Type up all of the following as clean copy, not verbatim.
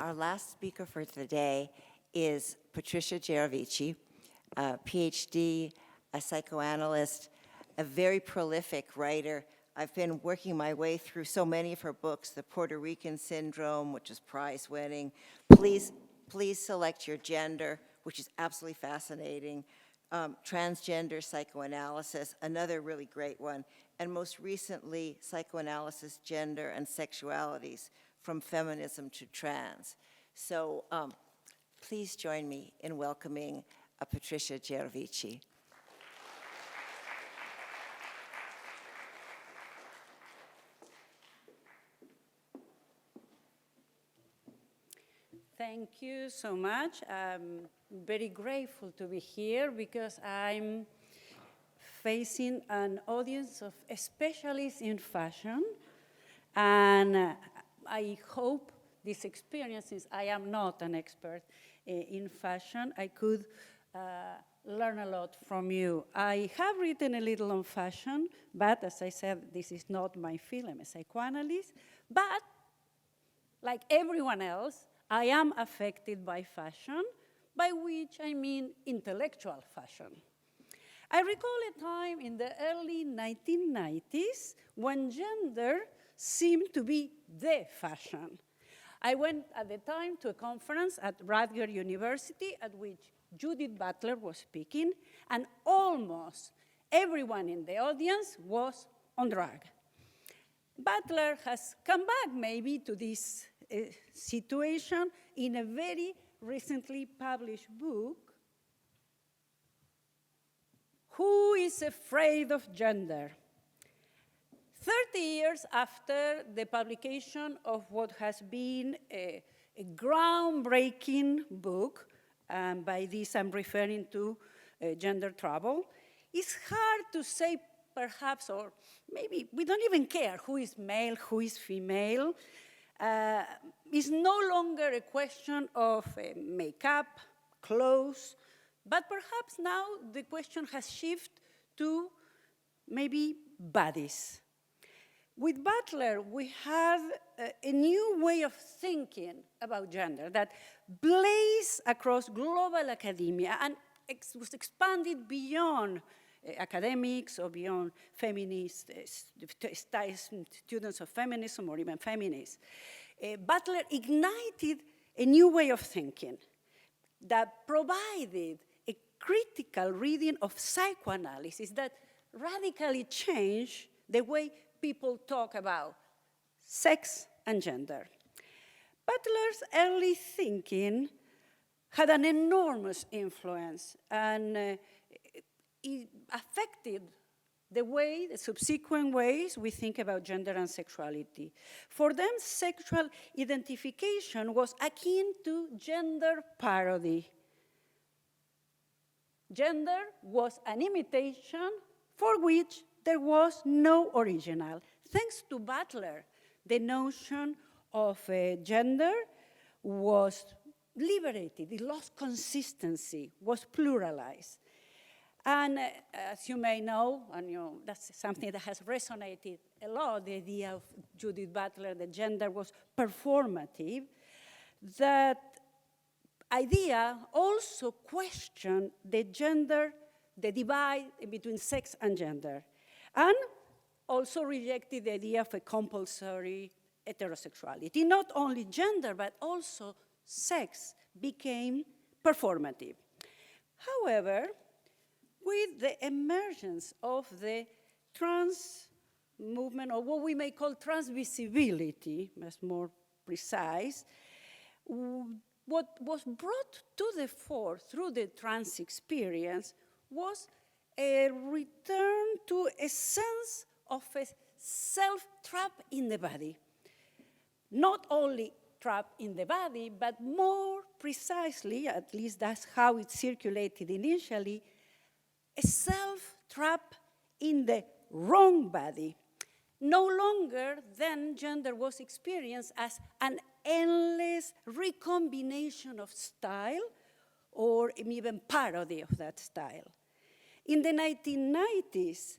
Our last speaker for today is Patricia Gherovici, a PhD, a psychoanalyst, a very prolific writer. I've been working my way through so many of her books, The Puerto Rican Syndrome, which is prize-winning, Please Select Your Gender, which is absolutely fascinating, Transgender Psychoanalysis, another really great one, and most recently, Psychoanalysis, Gender, and Sexualities, From Feminism to Trans. So please join me in welcoming Patricia Gherovici. Thank you so much. I'm very grateful to be here because I'm facing an audience of specialists in fashion, and I hope this experience, since I am not an expert in fashion, I could learn a lot from you. I have written a little on fashion, but as I said, this is not my field. I'm a psychoanalyst, but like everyone else, I am affected by fashion, by which I mean intellectual fashion. I recall a time in the early 1990s when gender seemed to be the fashion. I went at the time to a conference at Rutgers University at which Judith Butler was speaking, and almost everyone in the audience was on drag. Butler has come back maybe to this situation in a very recently published book, Who is Afraid of Gender? 30 years after the publication of what has been a groundbreaking book, by this I'm referring to Gender Trouble, it's hard to say perhaps, or maybe we don't even care who is male, who is female. It's no longer a question of makeup, clothes, but perhaps now the question has shifted to maybe bodies. With Butler, we have a new way of thinking about gender that blazed across global academia and was expanded beyond academics or beyond feminist students of feminism or even feminists. Butler ignited a new way of thinking that provided a critical reading of psychoanalysis that radically changed the way people talk about sex and gender. Butler's early thinking had an enormous influence, and it affected the subsequent ways we think about gender and sexuality. For them, sexual identification was akin to gender parody. Gender was an imitation for which there was no original. Thanks to Butler, the notion of gender was liberated, it lost consistency, was pluralized. And as you may know, and that's something that has resonated a lot, the idea of Judith Butler that gender was performative, that idea also questioned the divide between sex and gender, and also rejected the idea of a compulsory heterosexuality. Not only gender, but also sex became performative. However, with the emergence of the trans movement, or what we may call transvisibility, that's more precise, what was brought to the fore through the trans experience was a return to a sense of a self-trap in the body. Not only trap in the body, but more precisely, at least that's how it circulated initially, a self-trap in the wrong body. No longer then gender was experienced as an endless recombination of style or even parody of that style. In the 1990s,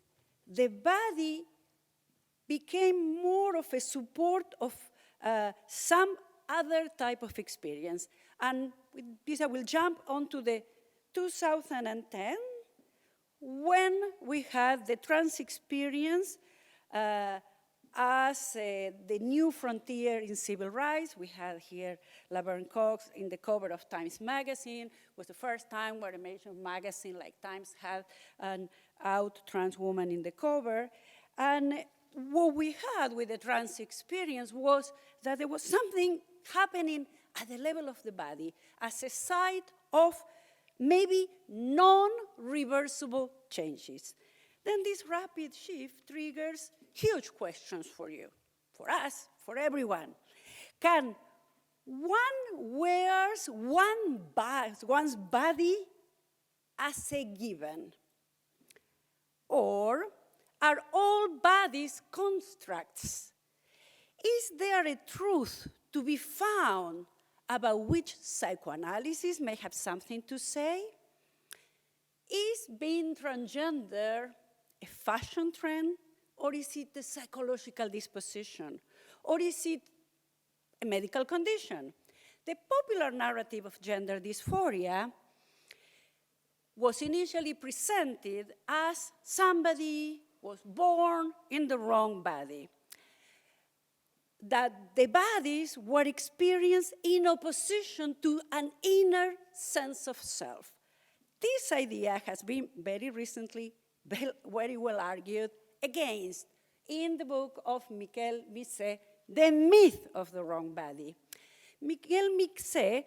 the body became more of a support of some other type of experience. And with this, I will jump onto the 2010, when we had the trans experience as the new frontier in civil rights. We had here Laverne Cox in the cover of Times Magazine. It was the first time where a major magazine like Times had an out trans woman in the cover. And what we had with the trans experience was that there was something happening at the level of the body as a site of maybe non-reversible changes. Then this rapid shift triggers huge questions for you, for us, for everyone. Can one wears one's body as a given? Or are all bodies constructs? Is there a truth to be found about which psychoanalysis may have something to say? Is being transgender a fashion trend, or is it a psychological disposition, or is it a medical condition? The popular narrative of gender dysphoria was initially presented as somebody was born in the wrong body, that the bodies were experienced in opposition to an inner sense of self. This idea has been very recently very well argued against in the book of Miquel Missé, The Myth of the Wrong Body. Miquel Missé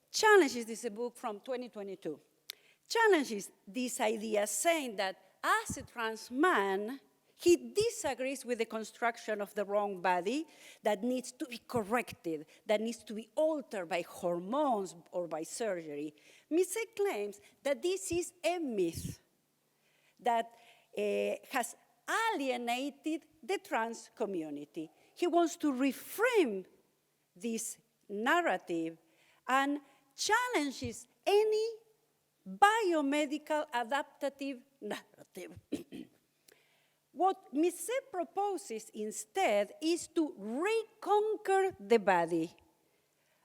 challenges, this is a book from 2022, challenges this idea, saying that as a trans man, he disagrees with the construction of the wrong body that needs to be corrected, that needs to be altered by hormones or by surgery. Missé claims that this is a myth that has alienated the trans community. He wants to reframe this narrative and challenges any biomedical adaptative narrative. What Missé proposes instead is to reconquer the body,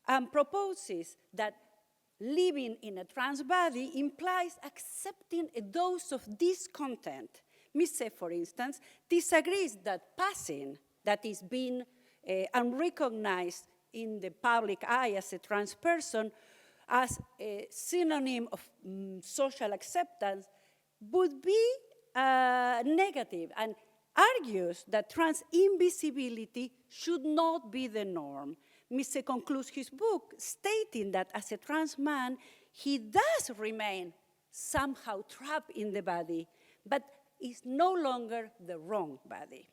and proposes that living in a trans body implies accepting a dose of discontent. Missé, for instance, disagrees that passing, that is being unrecognized in the public eye as a trans person, as a synonym of social acceptance, would be negative, and argues that trans invisibility should not be the norm. Missé concludes his book stating that as a trans man, he does remain somehow trapped in the body, but is no longer the wrong body.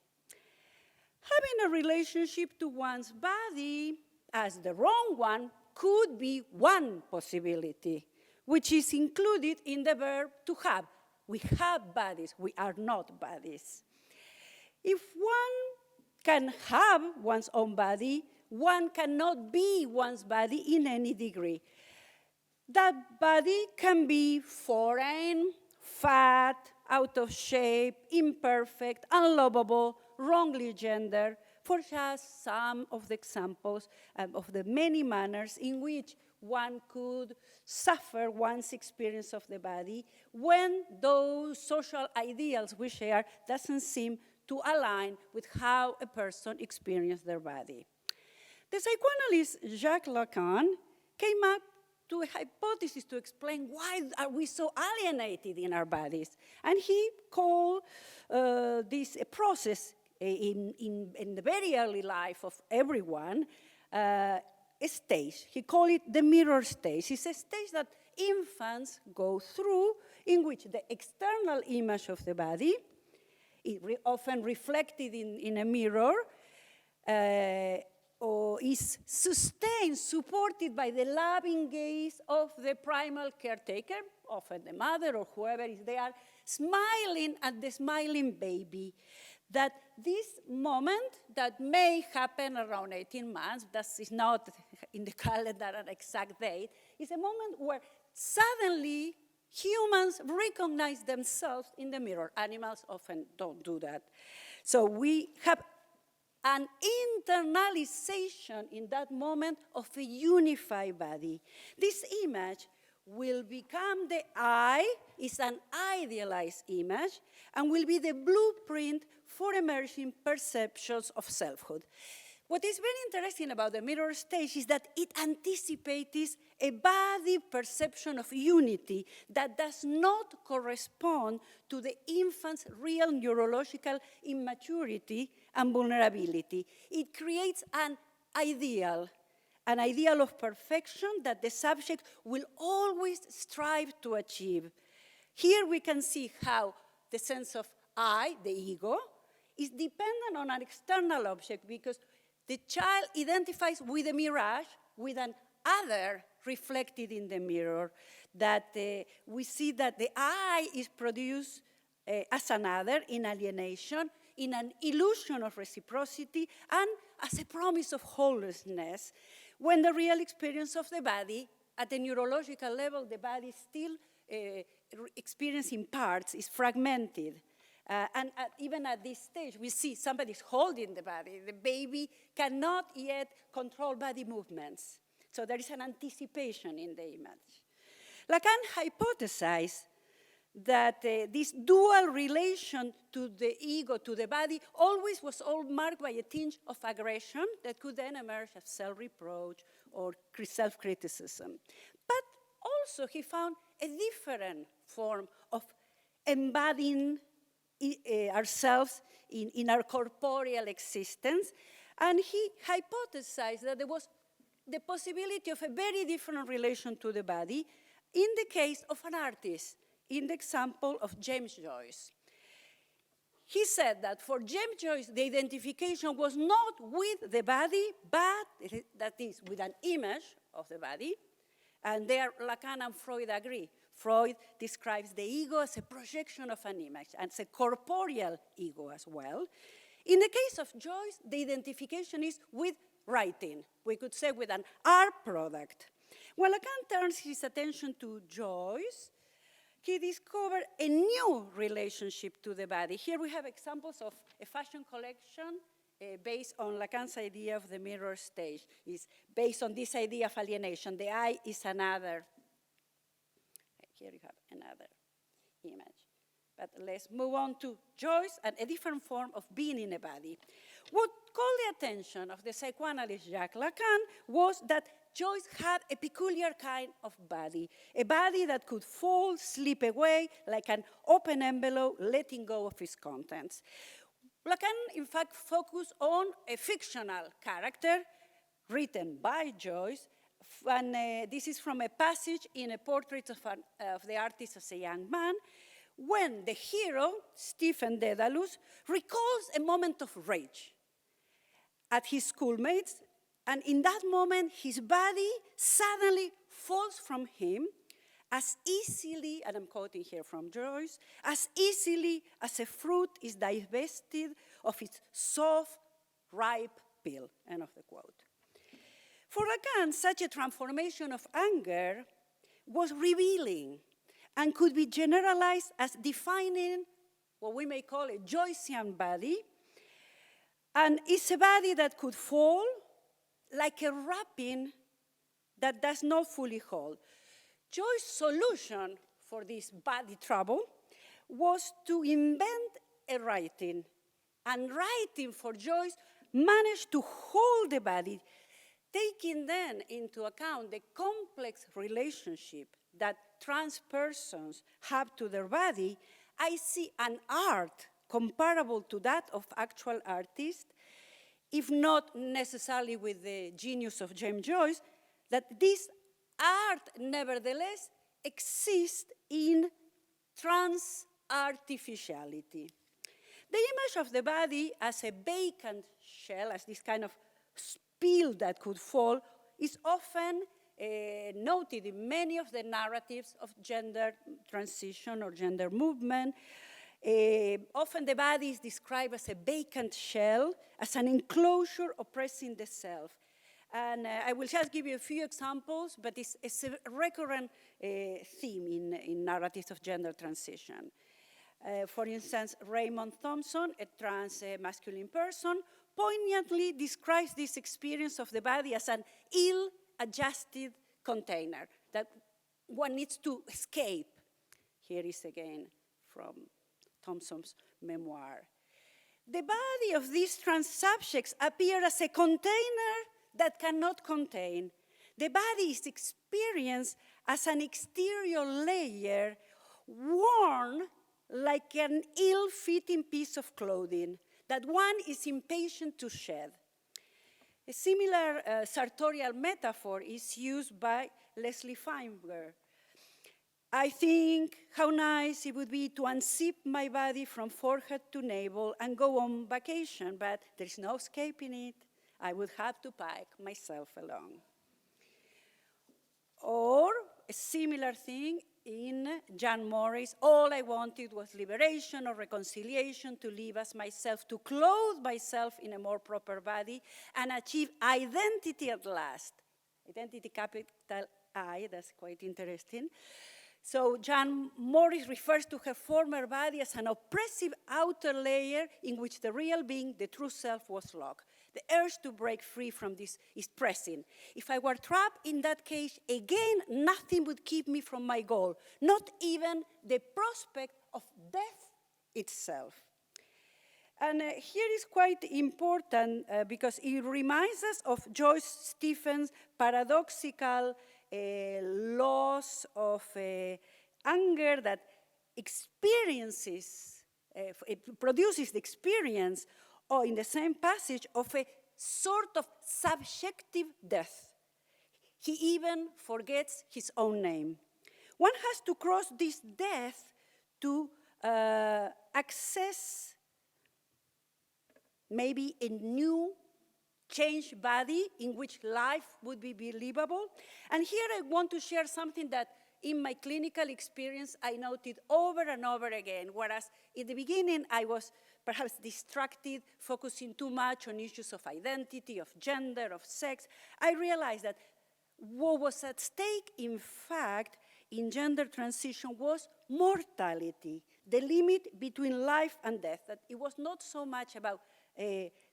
Having a relationship to one's body as the wrong one could be one possibility, which is included in the verb to have. We have bodies, we are not bodies. If one can have one's own body, one cannot be one's body in any degree. That body can be foreign, fat, out of shape, imperfect, unlovable, wrongly gendered, for just some of the examples of the many manners in which one could suffer one's experience of the body when those social ideals we share doesn't seem to align with how a person experiences their body. The psychoanalyst Jacques Lacan came up to a hypothesis to explain why are we so alienated in our bodies. And he called this a process in the very early life of everyone, a stage. He called it the mirror stage. It's a stage that infants go through in which the external image of the body, often reflected in a mirror, or is sustained, supported by the loving gaze of the primal caretaker, often the mother or whoever is there, smiling at the smiling baby. That this moment that may happen around 18 months, that is not in the calendar an exact date, is a moment where suddenly humans recognize themselves in the mirror. Animals often don't do that. So we have an internalization in that moment of a unified body. This image will become the I, is an idealized image, and will be the blueprint for emerging perceptions of selfhood. What is very interesting about the mirror stage is that it anticipates a body perception of unity that does not correspond to the infant's real neurological immaturity and vulnerability. It creates an ideal of perfection that the subject will always strive to achieve. Here we can see how the sense of I, the ego, is dependent on an external object because the child identifies with a mirage, with an other reflected in the mirror, that we see that the I is produced as another in alienation, in an illusion of reciprocity, and as a promise of wholeness, when the real experience of the body, at the neurological level, the body is still experiencing parts, is fragmented. And even at this stage, we see somebody's holding the body. The baby cannot yet control body movements. So there is an anticipation in the image. Lacan hypothesized that this dual relation to the ego, to the body, always was all marked by a tinge of aggression that could then emerge as self-reproach or self-criticism. But also he found a different form of embodying ourselves in our corporeal existence, and he hypothesized that there was the possibility of a very different relation to the body in the case of an artist, in the example of James Joyce. He said that for James Joyce, the identification was not with the body, but that is, with an image of the body, and there Lacan and Freud agree. Freud describes the ego as a projection of an image, and it's a corporeal ego as well. In the case of Joyce, the identification is with writing. We could say with an art product. When Lacan turns his attention to Joyce, he discovered a new relationship to the body. Here we have examples of a fashion collection based on Lacan's idea of the mirror stage. It's based on this idea of alienation. The I is another. Here you have another image. But let's move on to Joyce and a different form of being in a body. What called the attention of the psychoanalyst Jacques Lacan was that Joyce had a peculiar kind of body, a body that could fall, slip away like an open envelope, letting go of its contents. Lacan, in fact, focused on a fictional character written by Joyce, and this is from a passage in a portrait of the artist as a young man, when the hero, Stephen Dedalus, recalls a moment of rage at his schoolmates, and in that moment, his body suddenly falls from him as easily, and I'm quoting here from Joyce, as easily as a fruit is divested of its soft, ripe peel, end of the quote. For Lacan, such a transformation of anger was revealing and could be generalized as defining what we may call a Joycean body, and it's a body that could fall like a wrapping that does not fully hold. Joyce's solution for this body trouble was to invent a writing, and writing for Joyce managed to hold the body, taking then into account the complex relationship that trans persons have to their body. I see an art comparable to that of actual artists, if not necessarily with the genius of James Joyce, that this art nevertheless exists in trans artificiality. The image of the body as a vacant shell, as this kind of peel that could fall, is often noted in many of the narratives of gender transition or gender movement. Often the body is described as a vacant shell, as an enclosure oppressing the self. And I will just give you a few examples, but it's a recurrent theme in narratives of gender transition. For instance, Raymond Thompson, a trans masculine person, poignantly describes this experience of the body as an ill-adjusted container that one needs to escape. Here is again from Thompson's memoir. The body of these trans subjects appear as a container that cannot contain. The body is experienced as an exterior layer worn like an ill-fitting piece of clothing that one is impatient to shed. A similar sartorial metaphor is used by Leslie Feinberg. I think how nice it would be to unzip my body from forehead to navel and go on vacation, but there's no escaping it. I would have to pack myself along. Or a similar thing in Jan Morris, all I wanted was liberation or reconciliation, to live as myself, to clothe myself in a more proper body and achieve identity at last. Identity, capital I, that's quite interesting. So Jan Morris refers to her former body as an oppressive outer layer in which the real being, the true self, was locked. The urge to break free from this is pressing. If I were trapped in that cage, again, nothing would keep me from my goal, not even the prospect of death itself. And here is quite important because it reminds us of Joyce Stephens' paradoxical loss of anger that experiences, it produces the experience, or in the same passage, of a sort of subjective death. He even forgets his own name. One has to cross this death to access maybe a new changed body in which life would be believable. And here I want to share something that in my clinical experience I noted over and over again, whereas in the beginning I was perhaps distracted, focusing too much on issues of identity, of gender, of sex. I realized that what was at stake, in fact, in gender transition was mortality, the limit between life and death, that it was not so much about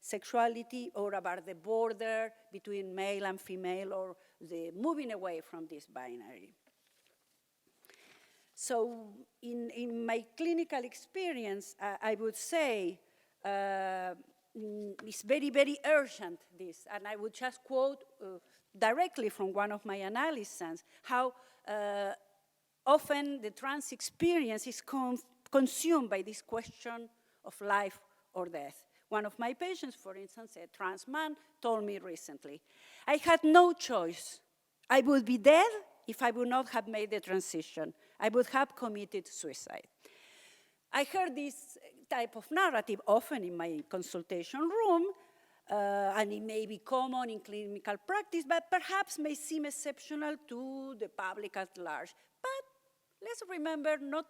sexuality or about the border between male and female or the moving away from this binary. So in my clinical experience, I would say it's very, very urgent, this. And I would just quote directly from one of my analyses, how often the trans experience is consumed by this question of life or death. One of my patients, for instance, a trans man, told me recently, I had no choice. I would be dead if I would not have made the transition. I would have committed suicide. I heard this type of narrative often in my consultation room, and it may be common in clinical practice, but perhaps may seem exceptional to the public at large. But let's remember, not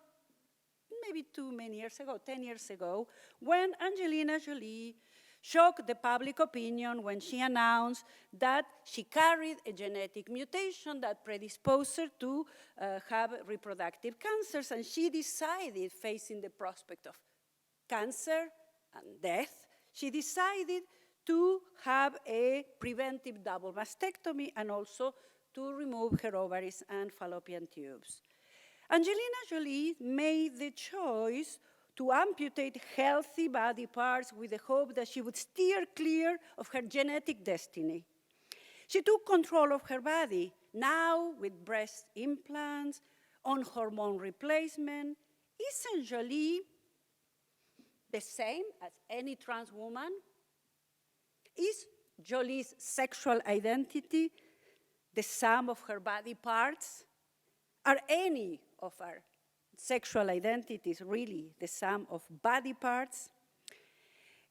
maybe too many years ago, 10 years ago, when Angelina Jolie shocked the public opinion when she announced that she carried a genetic mutation that predisposed her to have reproductive cancers, and she decided, facing the prospect of cancer and death, she decided to have a preventive double mastectomy and also to remove her ovaries and fallopian tubes. Angelina Jolie made the choice to amputate healthy body parts with the hope that she would steer clear of her genetic destiny. She took control of her body, now with breast implants, on hormone replacement. Isn't Jolie the same as any trans woman? Is Jolie's sexual identity the sum of her body parts? Are any of our sexual identities really the sum of body parts?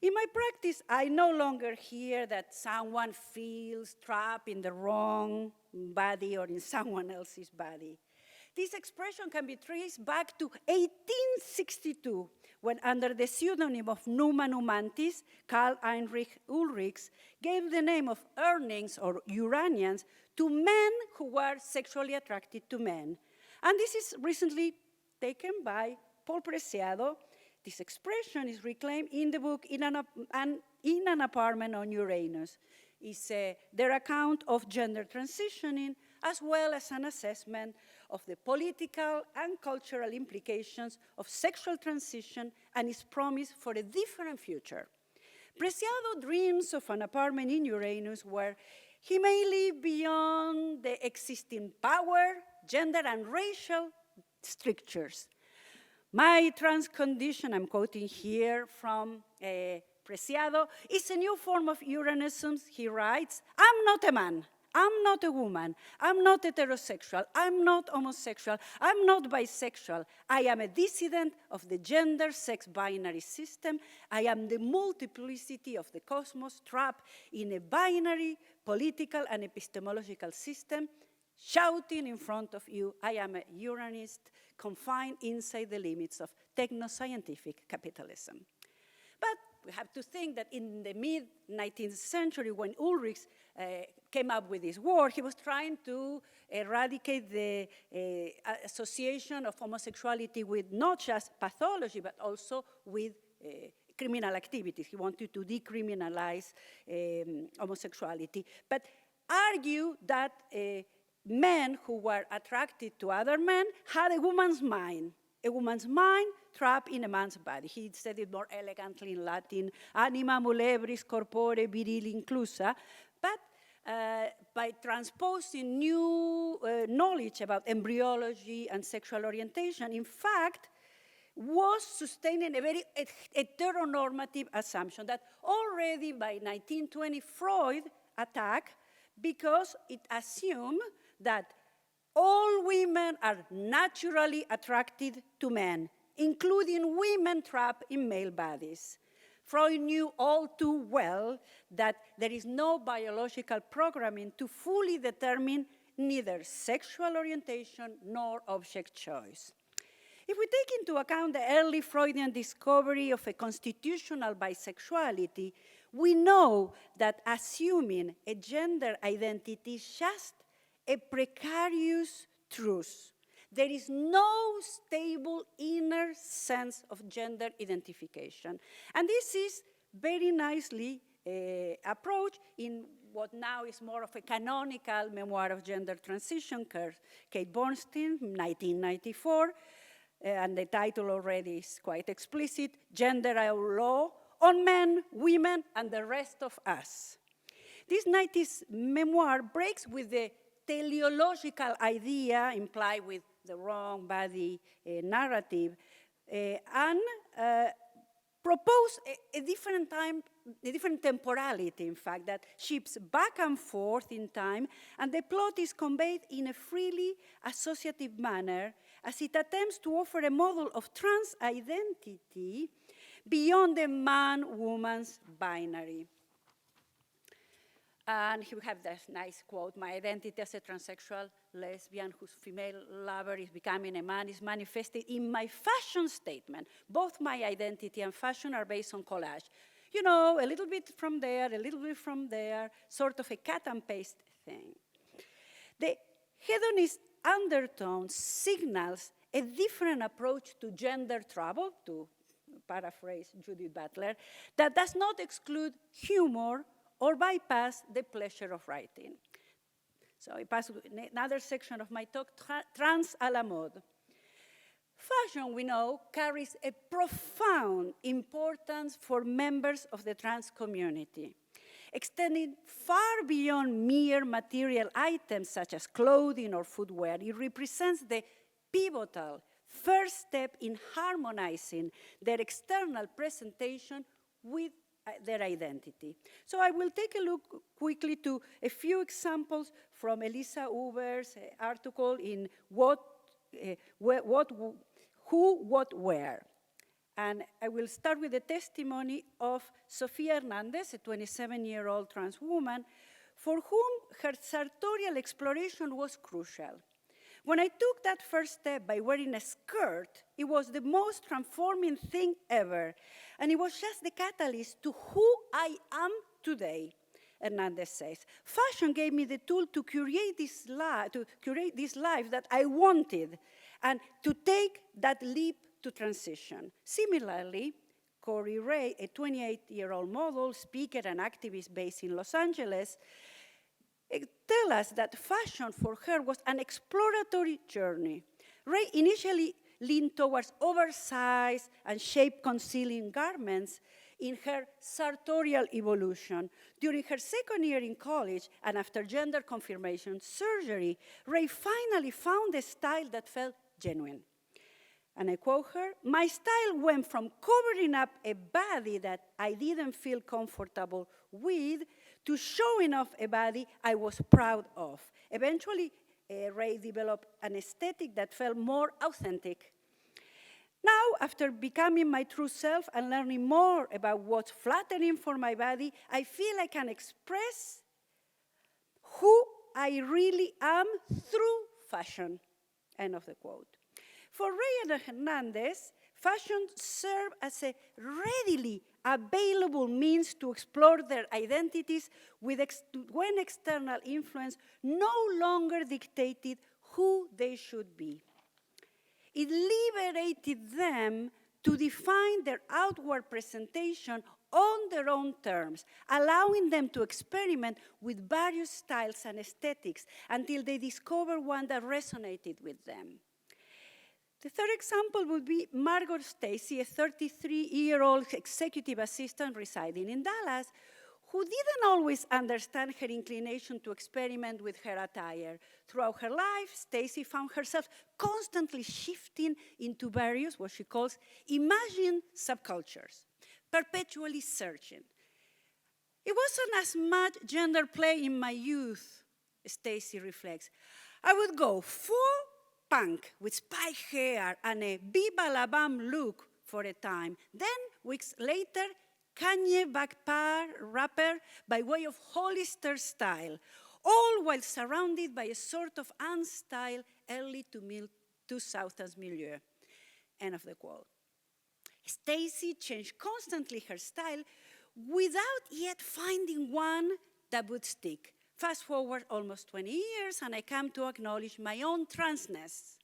In my practice, I no longer hear that someone feels trapped in the wrong body or in someone else's body. This expression can be traced back to 1862, when under the pseudonym of Numa Numantis, Karl Heinrich Ulrichs gave the name of Urnings or Uranians to men who were sexually attracted to men. And this is recently taken by Paul Preciado. This expression is reclaimed in the book in an in an Apartment on Uranus. It's their account of gender transitioning, as well as an assessment of the political and cultural implications of sexual transition and its promise for a different future. Preciado dreams of an apartment in Uranus where he may live beyond the existing power, gender, and racial strictures. My trans condition, I'm quoting here from Preciado, is a new form of Uranism. He writes, I'm not a man, I'm not a woman, I'm not heterosexual, I'm not homosexual, I'm not bisexual. I am a dissident of the gender-sex binary system. I am the multiplicity of the cosmos trapped in a binary political and epistemological system, shouting in front of you, I am a Uranist confined inside the limits of techno-scientific capitalism. But we have to think that in the mid-19th century, when Ulrich came up with this work, he was trying to eradicate the association of homosexuality with not just pathology, but also with criminal activities. He wanted to decriminalize homosexuality, but argue that men who were attracted to other men had a woman's mind trapped in a man's body. He said it more elegantly in Latin, anima mulebris corpore viril inclusa, but by transposing new knowledge about embryology and sexual orientation, in fact, was sustaining a very heteronormative assumption that already by 1920 Freud attacked because it assumed that all women are naturally attracted to men, including women trapped in male bodies. Freud knew all too well that there is no biological programming to fully determine neither sexual orientation nor object choice. If we take into account the early Freudian discovery of a constitutional bisexuality, we know that assuming a gender identity is just a precarious truth. There is no stable inner sense of gender identification. And this is very nicely approached in what now is more of a canonical memoir of gender transition, Kate Bornstein, 1994, and the title already is quite explicit, Gender Law on Men, Women, and the Rest of Us. This 90s memoir breaks with the teleological idea implied with the wrong body narrative and propose a different time, a different temporality, in fact, that shifts back and forth in time, and the plot is conveyed in a freely associative manner as it attempts to offer a model of trans identity beyond the man-woman's binary. And here we have this nice quote, my identity as a transsexual lesbian whose female lover is becoming a man is manifested in my fashion statement. Both my identity and fashion are based on collage. You know, a little bit from there, a little bit from there, sort of a cut and paste thing. The hedonist undertone signals a different approach to gender trouble, to paraphrase Judith Butler, that does not exclude humor or bypass the pleasure of writing. So I pass to another section of my talk, trans à la mode. Fashion, we know, carries a profound importance for members of the trans community, extending far beyond mere material items such as clothing or footwear. It represents the pivotal first step in harmonizing their external presentation with their identity. So I will take a look quickly to a few examples from Elisa Uber's article in Who, What, Where. And I will start with the testimony of Sofia Hernandez, a 27-year-old trans woman, for whom her sartorial exploration was crucial. When I took that first step by wearing a skirt, it was the most transforming thing ever. And it was just the catalyst to who I am today, Hernandez says. Fashion gave me the tool to curate this life that I wanted and to take that leap to transition. Similarly, Corey Ray, a 28-year-old model, speaker, and activist based in Los Angeles, tell us that fashion for her was an exploratory journey. Ray initially leaned towards oversized and shape-concealing garments in her sartorial evolution. During her second year in college and after gender confirmation surgery, Ray finally found a style that felt genuine. And I quote her, "My style went from covering up a body that I didn't feel comfortable with to showing off a body I was proud of." Eventually, Ray developed an aesthetic that felt more authentic. Now, after becoming my true self and learning more about what's flattering for my body, I feel I can express who I really am through fashion. End of the quote. For Ray and Hernandez, fashion served as a readily available means to explore their identities when external influence no longer dictated who they should be. It liberated them to define their outward presentation on their own terms, allowing them to experiment with various styles and aesthetics until they discovered one that resonated with them. The third example would be Margot Stacy, a 33-year-old executive assistant residing in Dallas, who didn't always understand her inclination to experiment with her attire. Throughout her life, Stacy found herself constantly shifting into various, what she calls, imagined subcultures, perpetually searching. It wasn't as much gender play in my youth, Stacy reflects. I would go full punk with spiked hair and a Viva La Bam look for a time. Then, weeks later, Kanye backpack rapper by way of Hollister style, all while surrounded by a sort of unstyled early to mid-2000s milieu. End of the quote. Stacy changed constantly her style without yet finding one that would stick. Fast forward almost 20 years, and I come to acknowledge my own transness.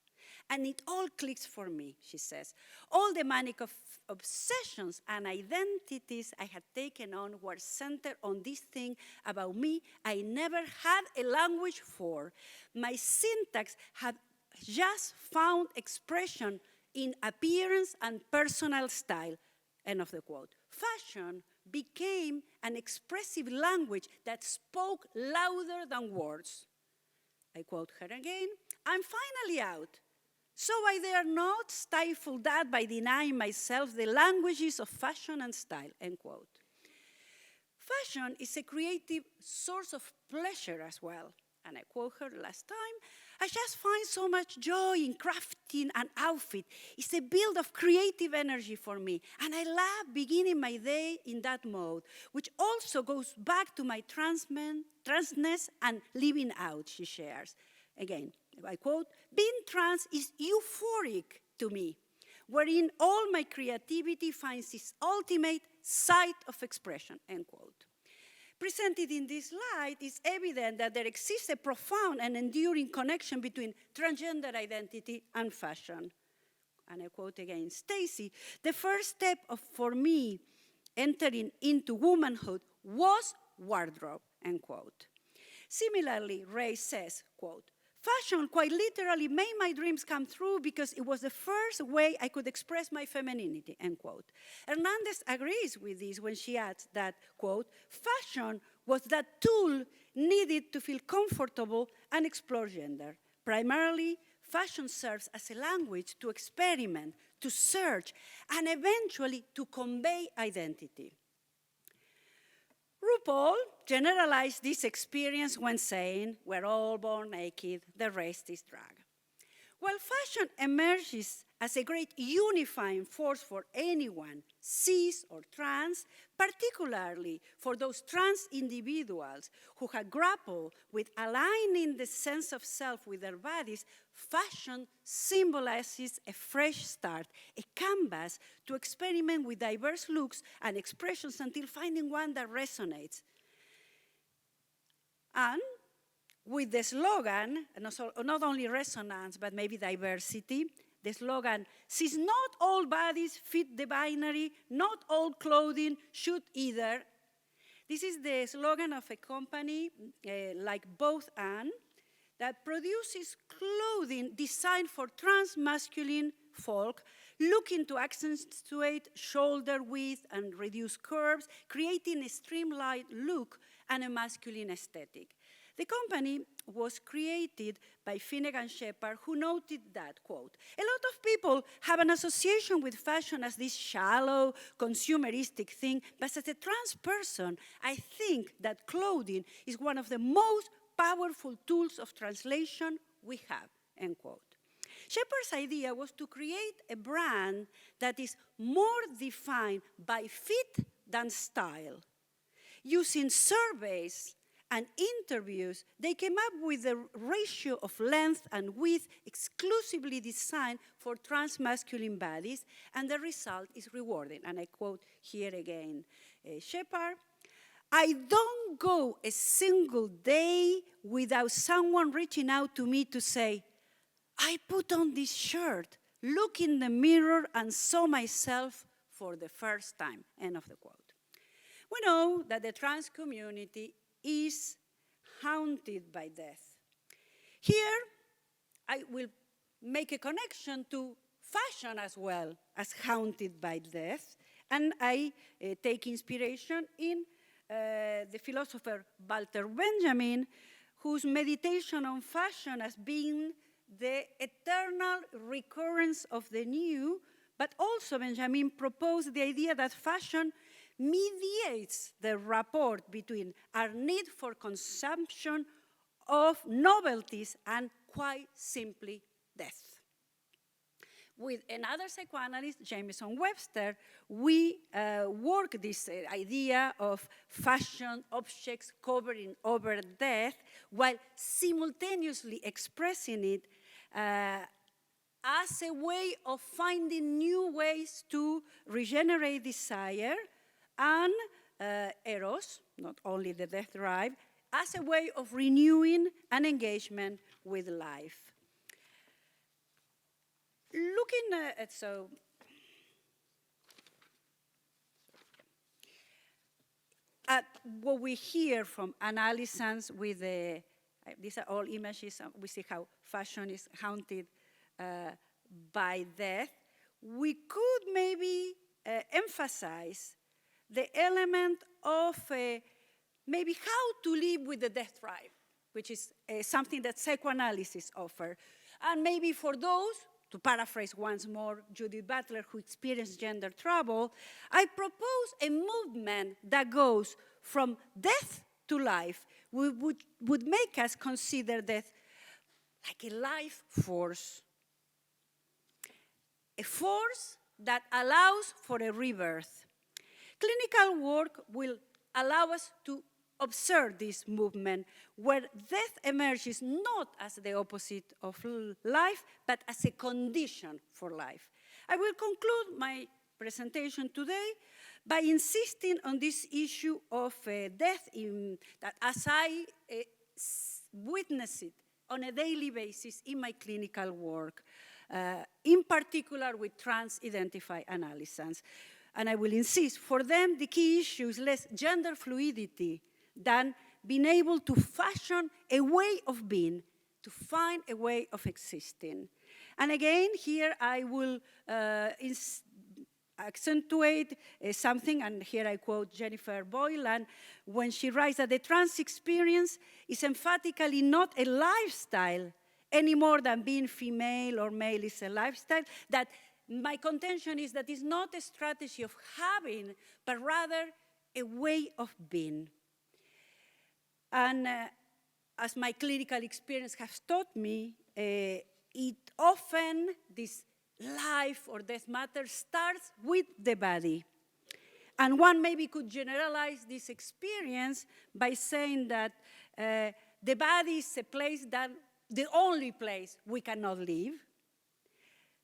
And it all clicks for me, she says. All the manic obsessions and identities I had taken on were centered on this thing about me I never had a language for. My syntax had just found expression in appearance and personal style. End of the quote. Fashion became an expressive language that spoke louder than words. I quote her again, "I'm finally out. So I dare not stifle that by denying myself the languages of fashion and style," end quote. Fashion is a creative source of pleasure as well. And I quote her last time, "I just find so much joy in crafting an outfit. It's a build of creative energy for me. And I love beginning my day in that mode, which also goes back to my transness and living out," she shares. Again, I quote, "Being trans is euphoric to me, wherein all my creativity finds its ultimate site of expression," end quote. Presented in this light, it's evident that there exists a profound and enduring connection between transgender identity and fashion. And I quote again, Stacy, "The first step for me entering into womanhood was wardrobe," end quote. Similarly, Ray says, quote, "Fashion quite literally made my dreams come true because it was the first way I could express my femininity," end quote. Hernandez agrees with this when she adds that, quote, "Fashion was that tool needed to feel comfortable and explore gender. Primarily, fashion serves as a language to experiment, to search, and eventually to convey identity." RuPaul generalized this experience when saying, "We're all born naked, the rest is drag." While fashion emerges as a great unifying force for anyone, cis or trans, particularly for those trans individuals who have grappled with aligning the sense of self with their bodies, fashion symbolizes a fresh start, a canvas to experiment with diverse looks and expressions until finding one that resonates. And with the slogan, not only resonance, but maybe diversity, the slogan, "Since not all bodies fit the binary, not all clothing should either." This is the slogan of a company like Both Ann that produces clothing designed for trans-masculine folk, looking to accentuate shoulder width and reduce curves, creating a streamlined look and a masculine aesthetic. The company was created by Finnegan Shepard, who noted that, quote, "A lot of people have an association with fashion as this shallow, consumeristic thing, but as a trans person, I think that clothing is one of the most powerful tools of translation we have," end quote. Shepard's idea was to create a brand that is more defined by fit than style. Using surveys and interviews, they came up with a ratio of length and width exclusively designed for trans-masculine bodies, and the result is rewarding. And I quote here again, Shepard, "I don't go a single day without someone reaching out to me to say, 'I put on this shirt, looked in the mirror and saw myself for the first time,'" end of the quote. We know that the trans community is haunted by death. Here, I will make a connection to fashion as well as haunted by death, and I take inspiration in the philosopher Walter Benjamin, whose meditation on fashion as being the eternal recurrence of the new, but also Benjamin proposed the idea that fashion mediates the rapport between our need for consumption of novelties and, quite simply, death. With another psychoanalyst, Jameson Webster, we work this idea of fashion objects covering over death while simultaneously expressing it as a way of finding new ways to regenerate desire and eros, not only the death drive, as a way of renewing an engagement with life. Looking at, at what we hear from analysis with the, these are all images, we see how fashion is haunted by death, we could maybe emphasize the element of maybe how to live with the death drive, which is something that psychoanalysis offers. And maybe for those, to paraphrase once more Judith Butler, who experienced gender trouble, I propose a movement that goes from death to life, would make us consider death like a life force, a force that allows for a rebirth. Clinical work will allow us to observe this movement where death emerges not as the opposite of life, but as a condition for life. I will conclude my presentation today by insisting on this issue of death that as I witness it on a daily basis in my clinical work, in particular with trans-identified analysis. And I will insist, for them, the key issue is less gender fluidity than being able to fashion a way of being, to find a way of existing. And again, here I will accentuate something, and here I quote Jennifer Boylan, when she writes that the trans experience is emphatically not a lifestyle any more than being female or male is a lifestyle, that my contention is that it's not a strategy of having, but rather a way of being. And as my clinical experience has taught me, it often, this life or death matter starts with the body. And one maybe could generalize this experience by saying that the body is a place that, the only place we cannot live.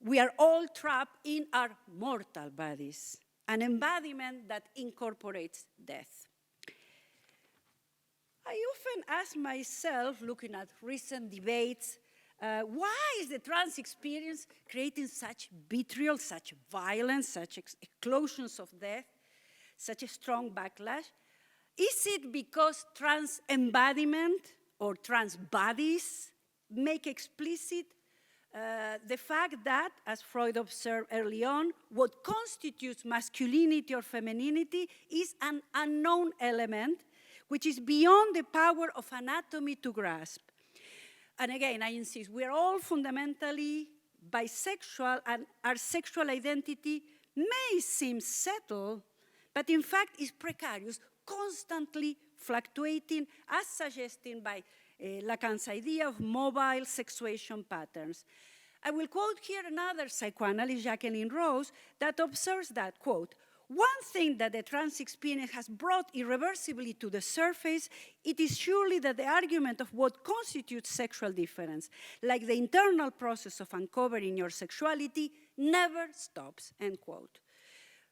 We are all trapped in our mortal bodies, an embodiment that incorporates death. I often ask myself, looking at recent debates Why is the trans experience creating such vitriol, such violence, such explosions of death, such a strong backlash? Is it because trans embodiment or trans bodies make explicit the fact that, as Freud observed early on, what constitutes masculinity or femininity is an unknown element which is beyond the power of anatomy to grasp? And again, I insist, we're all fundamentally bisexual, and our sexual identity may seem settled, but in fact is precarious, constantly fluctuating, as suggested by Lacan's idea of mobile sexuation patterns. I will quote here another psychoanalyst, Jacqueline Rose, that observes that, quote, "One thing that the trans experience has brought irreversibly to the surface, it is surely that the argument of what constitutes sexual difference, like the internal process of uncovering your sexuality, never stops," end quote.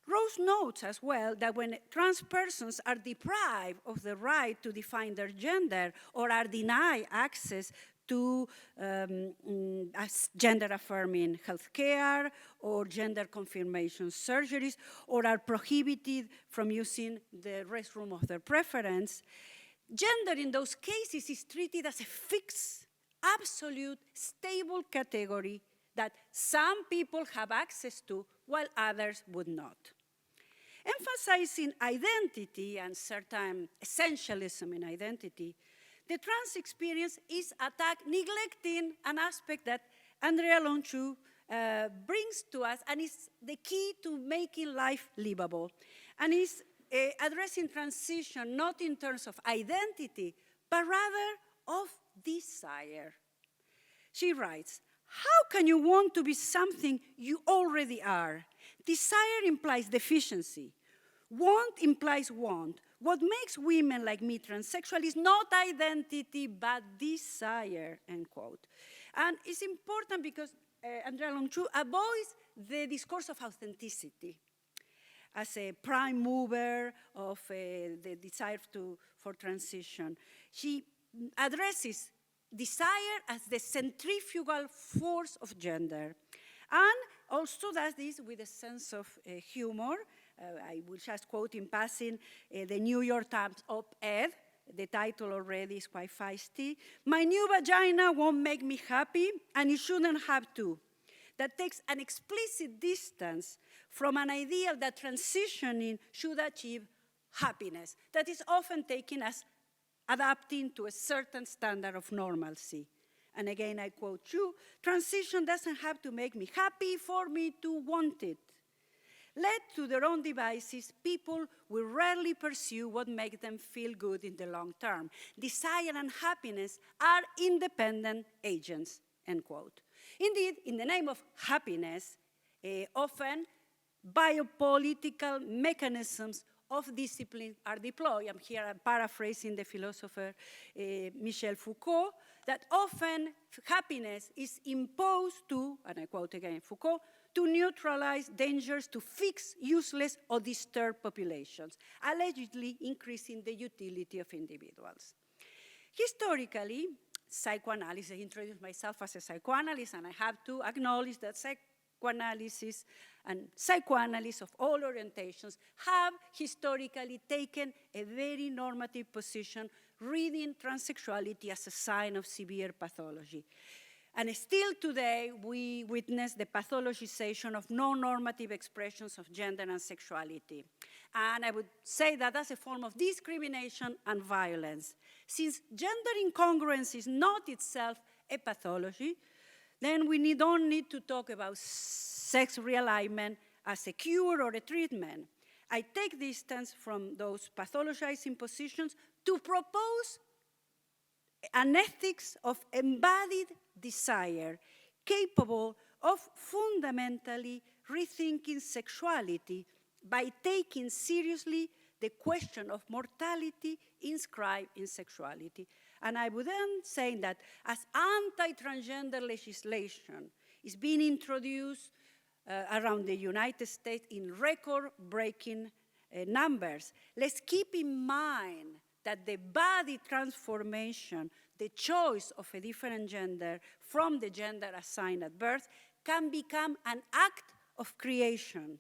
Rose notes as well that when trans persons are deprived of the right to define their gender or are denied access to gender-affirming healthcare or gender confirmation surgeries, or are prohibited from using the restroom of their preference, gender in those cases is treated as a fixed, absolute, stable category that some people have access to while others would not. Emphasizing identity and certain essentialism in identity, the trans experience is attacked, neglecting an aspect that Andrea Lonchou brings to us and is the key to making life livable, and is addressing transition not in terms of identity, but rather of desire. She writes, "How can you want to be something you already are? Desire implies deficiency. Want implies want. What makes women like me transsexual is not identity, but desire," end quote. And it's important because Andrea Lonchou avoids the discourse of authenticity as a prime mover of the desire for transition. She addresses desire as the centrifugal force of gender, and also does this with a sense of humor. I will just quote in passing the New York Times op-ed. The title already is quite feisty. "My new vagina won't make me happy, and it shouldn't have to." That takes an explicit distance from an ideal that transitioning should achieve happiness, that is often taken as adapting to a certain standard of normalcy. And again, I quote you, "Transition doesn't have to make me happy for me to want it." Led to their own devices, people will rarely pursue what makes them feel good in the long term. Desire and happiness are independent agents, end quote. Indeed, in the name of happiness, often biopolitical mechanisms of discipline are deployed. I'm here paraphrasing the philosopher Michel Foucault, that often happiness is imposed to, and I quote again Foucault, "to neutralize dangers, to fix useless or disturbed populations, allegedly increasing the utility of individuals." Historically, psychoanalysis, I introduced myself as a psychoanalyst, and I have to acknowledge that psychoanalysis and psychoanalysts of all orientations have historically taken a very normative position, reading transsexuality as a sign of severe pathology. And still today, we witness the pathologization of non-normative expressions of gender and sexuality. And I would say that that's a form of discrimination and violence. Since gender incongruence is not itself a pathology, then we don't need to talk about sex realignment as a cure or a treatment. I take distance from those pathologizing positions to propose an ethics of embodied desire capable of fundamentally rethinking sexuality by taking seriously the question of mortality inscribed in sexuality. And I would then say that as anti-transgender legislation is being introduced around the United States in record-breaking numbers, let's keep in mind that the body transformation the choice of a different gender from the gender assigned at birth can become an act of creation,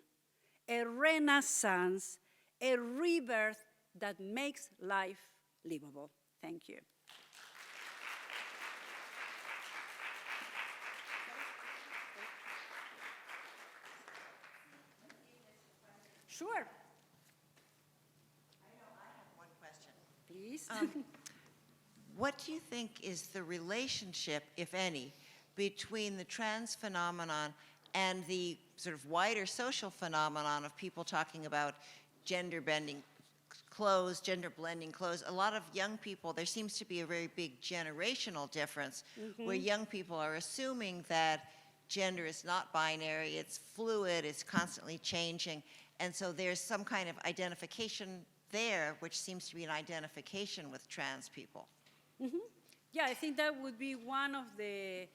a renaissance, a rebirth that makes life livable. Thank you. Sure. I know I have one question. Please. What do you think is the relationship, if any, between the trans phenomenon and the sort of wider social phenomenon of people talking about gender bending clothes, gender blending clothes? A lot of young people, there seems to be a very big generational difference where young people are assuming that gender is not binary, it's fluid, it's constantly changing. And so there's some kind of identification there, which seems to be an identification with trans people. Yeah, I think that would be one of the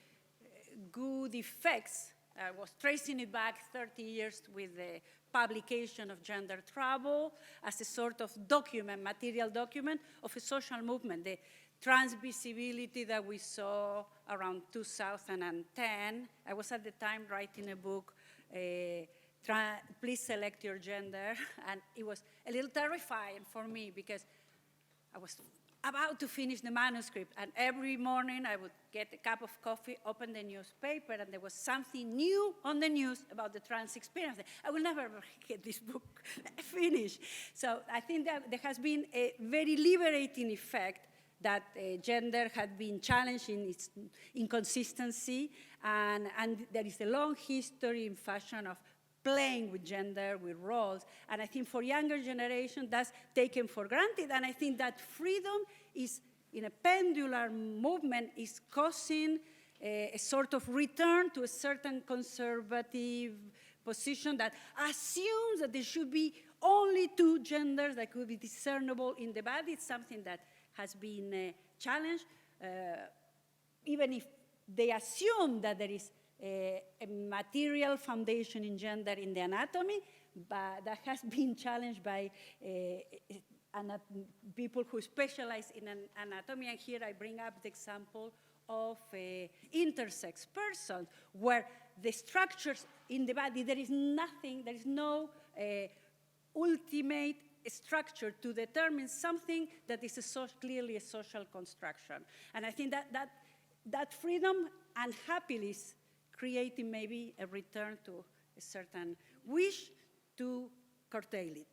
good effects. I was tracing it back 30 years with the publication of Gender Trouble as a sort of document, material document of a social movement. The trans visibility that we saw around 2010. I was at the time writing a book, Please Select Your Gender, and it was a little terrifying for me because I was about to finish the manuscript, and every morning I would get a cup of coffee, open the newspaper, and there was something new on the news about the trans experience. I will never get this book finished. So I think that there has been a very liberating effect that gender had been challenged in its inconsistency, and there is a long history in fashion of playing with gender, with roles, and I think for younger generation, that's taken for granted, and I think that freedom is, in a pendular movement, is causing a sort of return to a certain conservative position that assumes that there should be only two genders that could be discernible in the body. It's something that has been challenged, even if they assume that there is a material foundation in gender in the anatomy, but that has been challenged by people who specialize in anatomy. And here I bring up the example of intersex persons, where the structures in the body, there is nothing, there is no ultimate structure to determine something that is clearly a social construction. And I think that freedom unhappily is creating maybe a return to a certain wish to curtail it.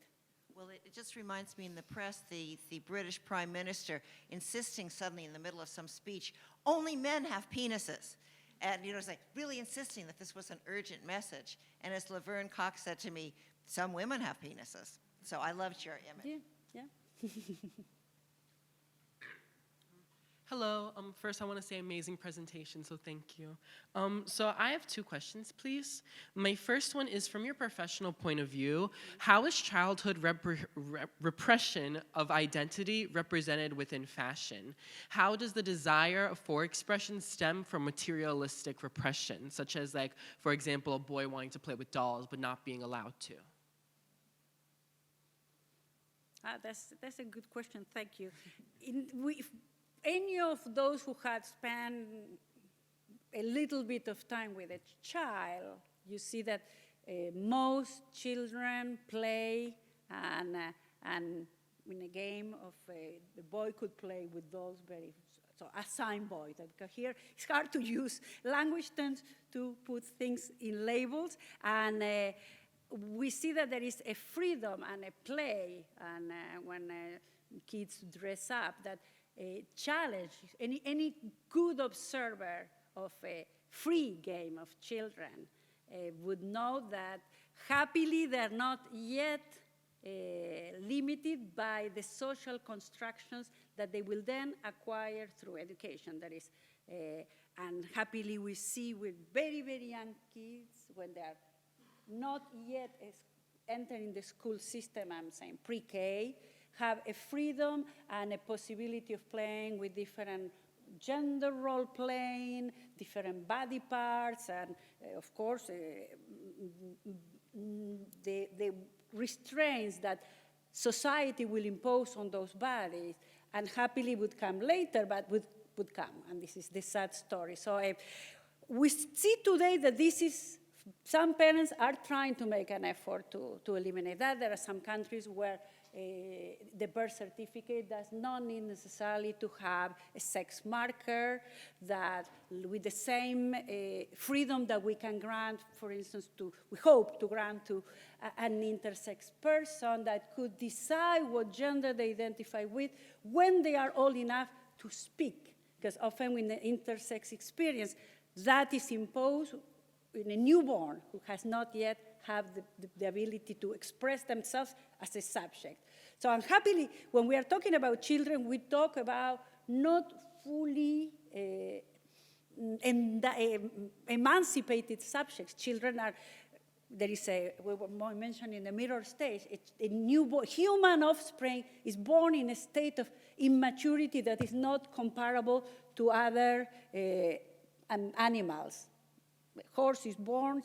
Well, it just reminds me in the press, the British Prime Minister insisting suddenly in the middle of some speech, only men have penises. And, it's like really insisting that this was an urgent message. And as Laverne Cox said to me, some women have penises. So I loved your image. Yeah. Hello. First, I want to say amazing presentation, so thank you. So I have two questions, please. My first one is, from your professional point of view, how is childhood repression of identity represented within fashion? How does the desire for expression stem from materialistic repression, such as, like, for example, a boy wanting to play with dolls but not being allowed to? That's a good question. Thank you. Any of those who had spent a little bit of time with a child, you see that most children play, and in a game of the boy could play with dolls so assigned boy. Because here it's hard to use language tends to put things in labels, and we see that there is a freedom and a play, and when kids dress up, that challenge any good observer of a free game of children would know that happily they're not yet limited by the social constructions that they will then acquire through education. That is, and happily we see with very, very young kids, when they are not yet entering the school system, I'm saying pre-K, have a freedom and a possibility of playing with different gender role playing, different body parts, and of course, the restraints that society will impose on those bodies, and happily would come later, but would would come, and this is the sad story. So we see today that some parents are trying to make an effort to eliminate that. There are some countries where the birth certificate does not need necessarily to have a sex marker, that with the same freedom that we can grant, for instance, we hope to grant to an intersex person that could decide what gender they identify with when they are old enough to speak. Because often with the intersex experience, that is imposed in a newborn who has not yet have the ability to express themselves as a subject. So unhappily, when we are talking about children, we talk about not fully emancipated subjects. Children are, we were mentioning in the mirror stage, a newborn, human offspring is born in a state of immaturity that is not comparable to other animals. The horse is born,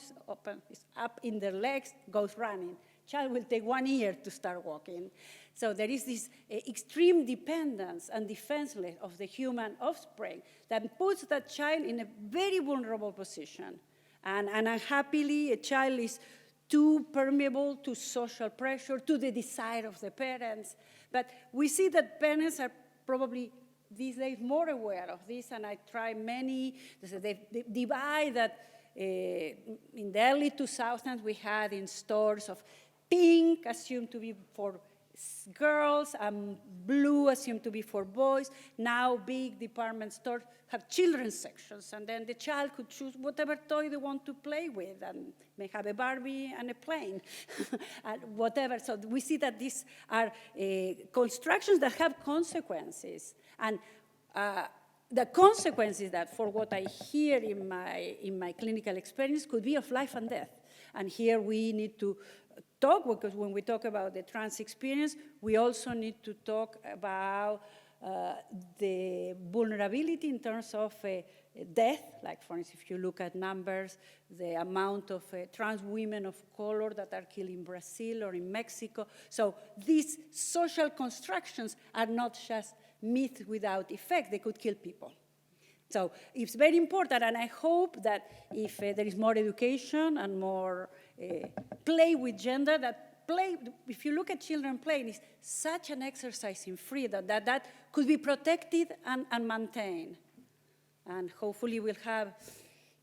is up in their legs, goes running. Child will take 1 year to start walking. So there is this extreme dependence and defenseless of the human offspring that puts that child in a very vulnerable position. And unhappily, a child is too permeable to social pressure, to the desire of the parents. But we see that parents are probably these days more aware of this, and I try the divide that in the early 2000s we had in stores of pink assumed to be for girls and blue assumed to be for boys. Now big department stores have children's sections, and then the child could choose whatever toy they want to play with, and may have a Barbie and a plane, and whatever. So we see that these are constructions that have consequences, and the consequences that, for what I hear in my clinical experience, could be of life and death. And here we need to talk, because when we talk about the trans experience, we also need to talk about the vulnerability in terms of death. Like, for instance, if you look at numbers, the amount of trans women of color that are killed in Brazil or in Mexico. So these social constructions are not just myths without effect. They could kill people. So it's very important, and I hope that if there is more education and more play with gender, that play, if you look at children playing, is such an exercise in freedom that could be protected and maintained. And hopefully we'll have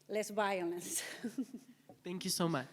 less violence. Thank you so much.